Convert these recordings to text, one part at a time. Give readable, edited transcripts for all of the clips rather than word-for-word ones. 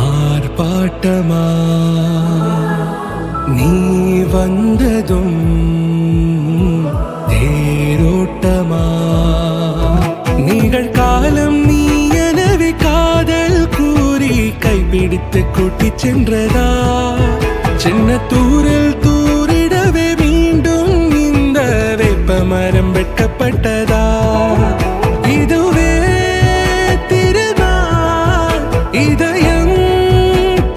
ஆர்ப்பாட்டமா நீ வந்ததும் தேரோட்டமா நிகழ்காலம் நீ எனவே காதல் கூறி கைப்பிடித்து கூட்டிச் சென்றதா சின்ன தூரில் தூரிடவே மீண்டும் இந்த வேப்ப மரம் வெட்கப்பட்டதா இதுவே திருநாள் இதயம்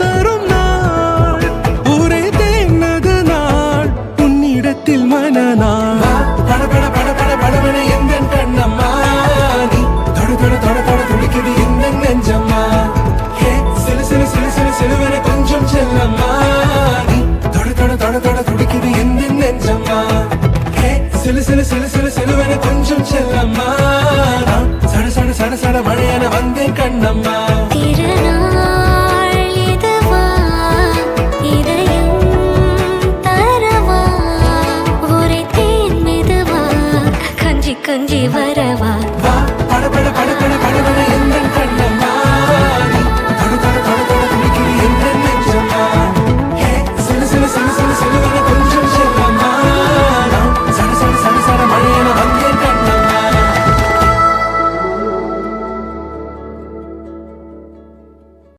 தரும் நாள் ஒரே தேனது நாள் உன்னிடத்தில் மனநாள் பட பட பட பட படவன எந்த கண்ணம்மா நீ தொட தொட தொட தொட துடிக்குது எந்த நெஞ்சம்மா ஹே சிலு சிலு சிலு சிலு சிலுவன கொஞ்சம் செல்லம்மா நீ தொட தொட தொட தொட துடிக்குது எந்த நெஞ்சம்மா ஹே சிலு சிலு சிலு சிலு சிலுவன கொஞ்சம் செல்லம்மா சட சட சட சட மழையான வந்தேன் கண்ணம்மா கொஞ்சி வரவா பட பட பட